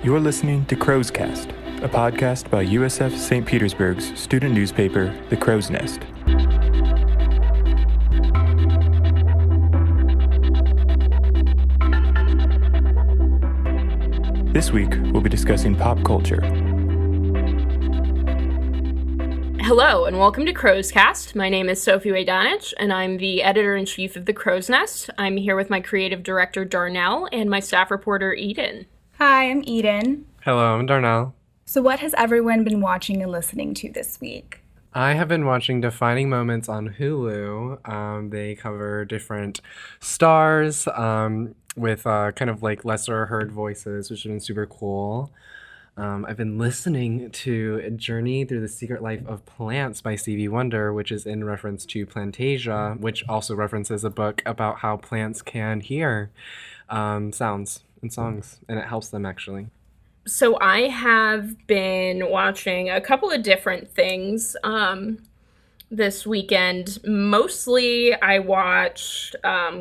You're listening to Crow's Cast, a podcast by USF St. Petersburg's student newspaper, The Crow's Nest. This week, we'll be discussing pop culture. Hello, and welcome to Crow's Cast. My name is Sophie Ojdanic, and I'm the editor-in-chief of The Crow's Nest. I'm here with my creative director, Darnell, and my staff reporter, Edyn. Hi, I'm Edyn. Hello, I'm Darnell. So what has everyone been watching and listening to this week? I have been watching Defining Moments on Hulu. They cover different stars with kind of like lesser heard voices, which has been super cool. I've been listening to Journey Through the Secret Life of Plants by Stevie Wonder, which is in reference to Plantasia, which also references a book about how plants can hear sounds and songs, and it helps them actually. So I have been watching a couple of different things this weekend. Mostly I watched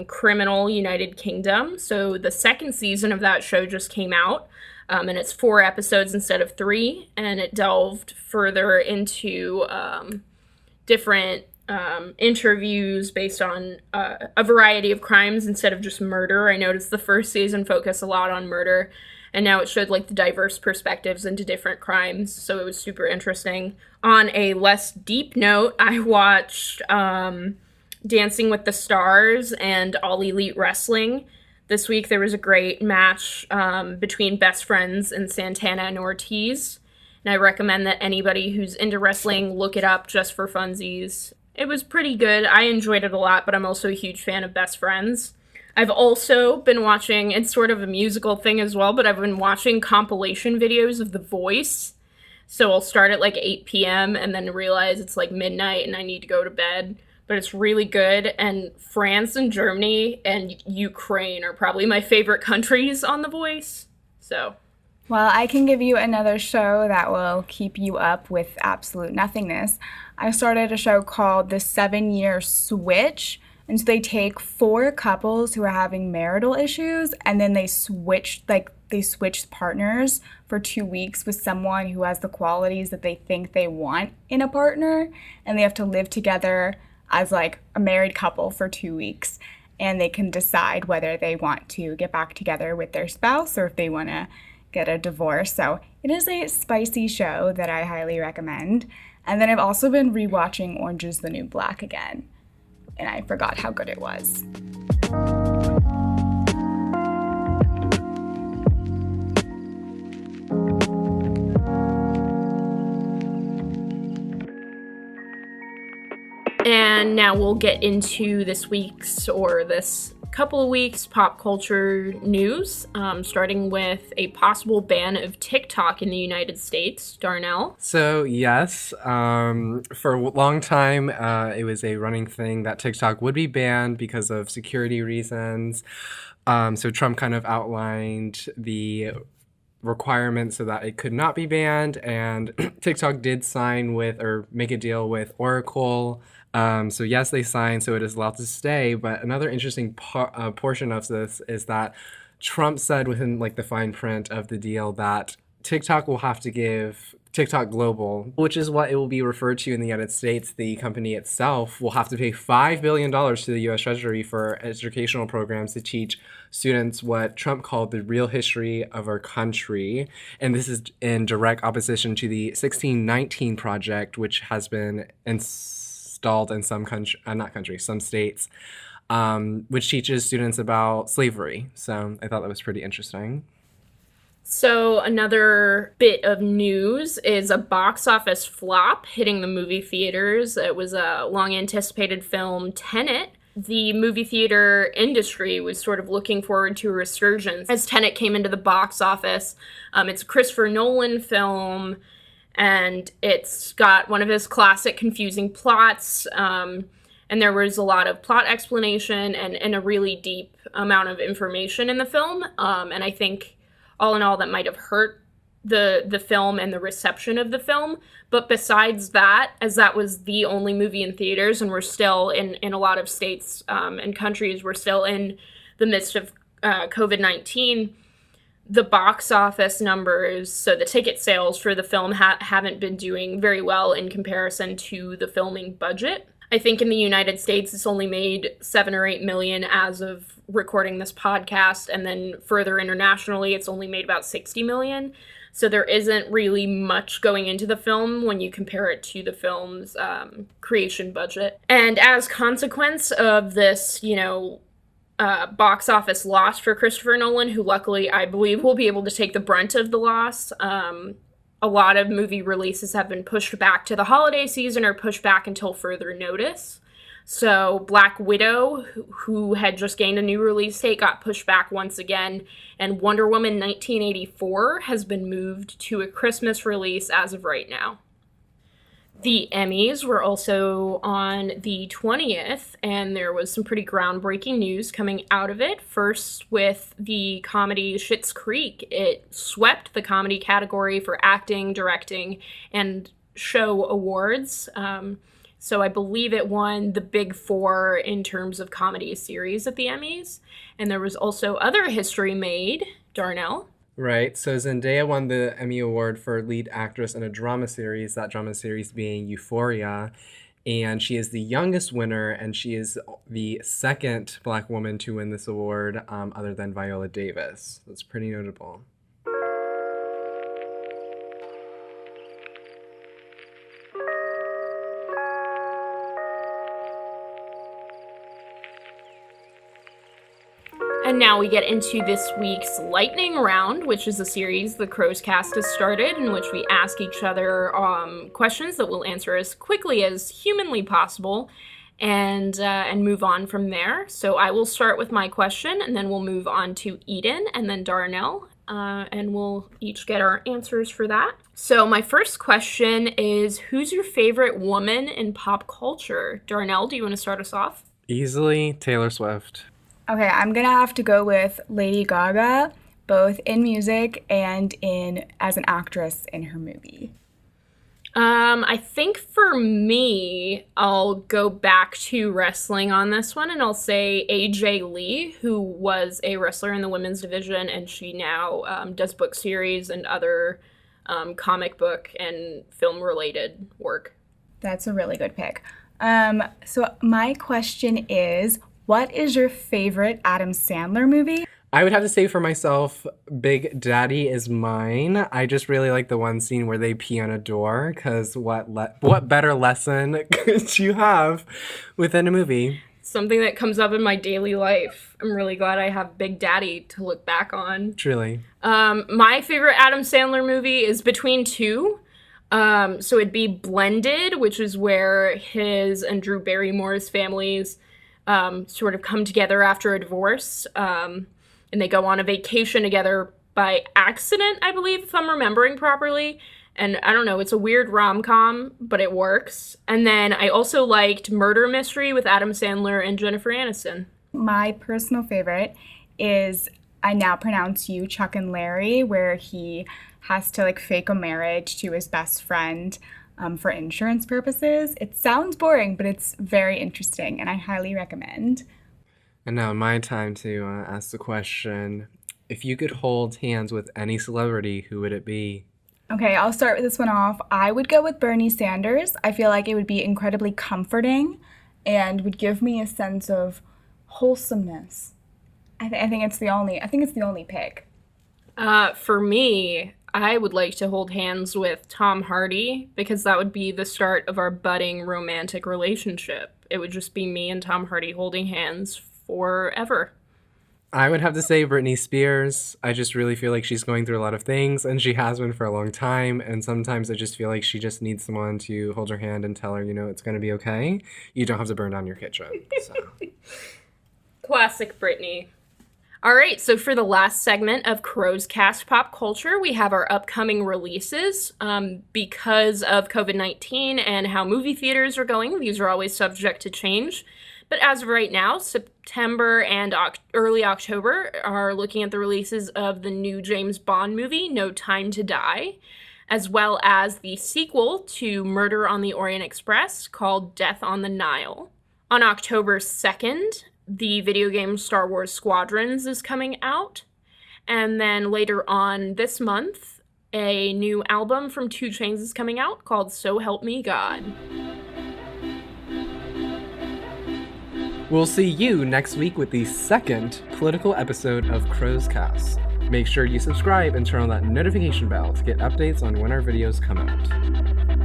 Criminal United Kingdom. So the second season of that show just came out, and it's 4 episodes instead of 3, and it delved further into different interviews based on a variety of crimes instead of just murder. I noticed the first season focused a lot on murder, and now it showed like the diverse perspectives into different crimes, so it was super interesting. On a less deep note, I watched Dancing with the Stars and All Elite Wrestling. This week there was a great match between Best Friends and Santana and Ortiz, and I recommend that anybody who's into wrestling look it up just for funsies. It was pretty good. I enjoyed it a lot, but I'm also a huge fan of Best Friends. I've also been watching, it's sort of a musical thing as well, but I've been watching compilation videos of The Voice. So I'll start at like 8 p.m. and then realize it's like midnight and I need to go to bed. But it's really good, and France and Germany and Ukraine are probably my favorite countries on The Voice. So, Well, I can give you another show that will keep you up with absolute nothingness. I started a show called The 7-Year Switch. And so they take 4 couples who are having marital issues, and then they switch partners for 2 weeks with someone who has the qualities that they think they want in a partner, and they have to live together as like a married couple for 2 weeks, and they can decide whether they want to get back together with their spouse or if they want to get a divorce. So it is a spicy show that I highly recommend. And then I've also been rewatching Orange is the New Black again, and I forgot how good it was. and now we'll get into this week's, or this couple of weeks, pop culture news, starting with a possible ban of TikTok in the United States. Darnell? So, yes, for a long time, it was a running thing that TikTok would be banned because of security reasons. So Trump kind of outlined the requirements so that it could not be banned, and TikTok did sign with, or make a deal with, Oracle. So yes, they signed, so it is allowed to stay. But another interesting portion of this is that Trump said within like the fine print of the deal that TikTok will have to give TikTok Global, which is what it will be referred to in the United States. The company itself will have to pay $5 billion to the U.S. Treasury for educational programs to teach students what Trump called the real history of our country. And this is in direct opposition to the 1619 Project, which has been installed in some some states, which teaches students about slavery. So I thought that was pretty interesting. So another bit of news is a box office flop hitting the movie theaters. It was a long-anticipated film, Tenet. The movie theater industry was sort of looking forward to a resurgence as Tenet came into the box office. It's a Christopher Nolan film, and it's got one of his classic confusing plots, and there was a lot of plot explanation and a really deep amount of information in the film, and I think all in all, that might have hurt the film and the reception of the film. But besides that, as that was the only movie in theaters, and we're still in a lot of states and countries, we're still in the midst of COVID-19, the box office numbers, so the ticket sales for the film haven't been doing very well in comparison to the filming budget. I think in the United States, it's only made 7 or 8 million as of recording this podcast, and then further internationally, it's only made about 60 million. So there isn't really much going into the film when you compare it to the film's creation budget. And as consequence of this, box office loss for Christopher Nolan, who luckily I believe will be able to take the brunt of the loss, a lot of movie releases have been pushed back to the holiday season or pushed back until further notice. So Black Widow, who had just gained a new release date, got pushed back once again, and Wonder Woman 1984 has been moved to a Christmas release as of right now. The Emmys were also on the 20th, and there was some pretty groundbreaking news coming out of it. First, with the comedy Schitt's Creek. It swept the comedy category for acting, directing, and show awards. So I believe it won the big four in terms of comedy series at the Emmys. And there was also other history made. Darnell? Right. So Zendaya won the Emmy Award for lead actress in a drama series, that drama series being Euphoria. And she is the youngest winner, and she is the second Black woman to win this award, other than Viola Davis. That's pretty notable. And now we get into this week's lightning round, which is a series the Crows Cast has started, in which we ask each other questions that we'll answer as quickly as humanly possible, and move on from there. So I will start with my question, and then we'll move on to Edyn, and then Darnell, and we'll each get our answers for that. So my first question is, who's your favorite woman in pop culture? Darnell, do you want to start us off? Easily Taylor Swift. Okay, I'm gonna have to go with Lady Gaga, both in music and as an actress in her movie. I think for me, I'll go back to wrestling on this one, and I'll say AJ Lee, who was a wrestler in the women's division, and she now does book series and other comic book and film-related work. That's a really good pick. So my question is, what is your favorite Adam Sandler movie? I would have to say for myself, Big Daddy Is Mine. I just really like the one scene where they pee on a door, because what better lesson could you have within a movie? Something that comes up in my daily life. I'm really glad I have Big Daddy to look back on. Truly. My favorite Adam Sandler movie is between two. So it'd be Blended, which is where his and Drew Barrymore's families sort of come together after a divorce, and they go on a vacation together by accident, I believe, if I'm remembering properly. And I don't know, it's a weird rom-com, but it works. And then I also liked Murder Mystery with Adam Sandler and Jennifer Aniston. My personal favorite is I Now Pronounce You, Chuck and Larry, where he has to fake a marriage to his best friend for insurance purposes. It sounds boring, but it's very interesting, and I highly recommend. And now my time to ask the question, if you could hold hands with any celebrity, who would it be? Okay, I'll start with this one off. I would go with Bernie Sanders. I feel like it would be incredibly comforting and would give me a sense of wholesomeness. I think it's the only pick. For me, I would like to hold hands with Tom Hardy, because that would be the start of our budding romantic relationship. It would just be me and Tom Hardy holding hands forever. I would have to say Britney Spears. I just really feel like she's going through a lot of things, and she has been for a long time, and sometimes I just feel like she just needs someone to hold her hand and tell her, it's going to be okay. You don't have to burn down your kitchen. So. Classic Britney. All right, so for the last segment of Crow's Cast Pop Culture, we have our upcoming releases. Because of COVID-19 and how movie theaters are going, these are always subject to change. But as of right now, September and early October are looking at the releases of the new James Bond movie, No Time to Die, as well as the sequel to Murder on the Orient Express called Death on the Nile. On October 2nd, the video game Star Wars Squadrons is coming out. And then later on this month, a new album from 2 Chainz is coming out called So Help Me God. We'll see you next week with the second political episode of Crow's Cast. Make sure you subscribe and turn on that notification bell to get updates on when our videos come out.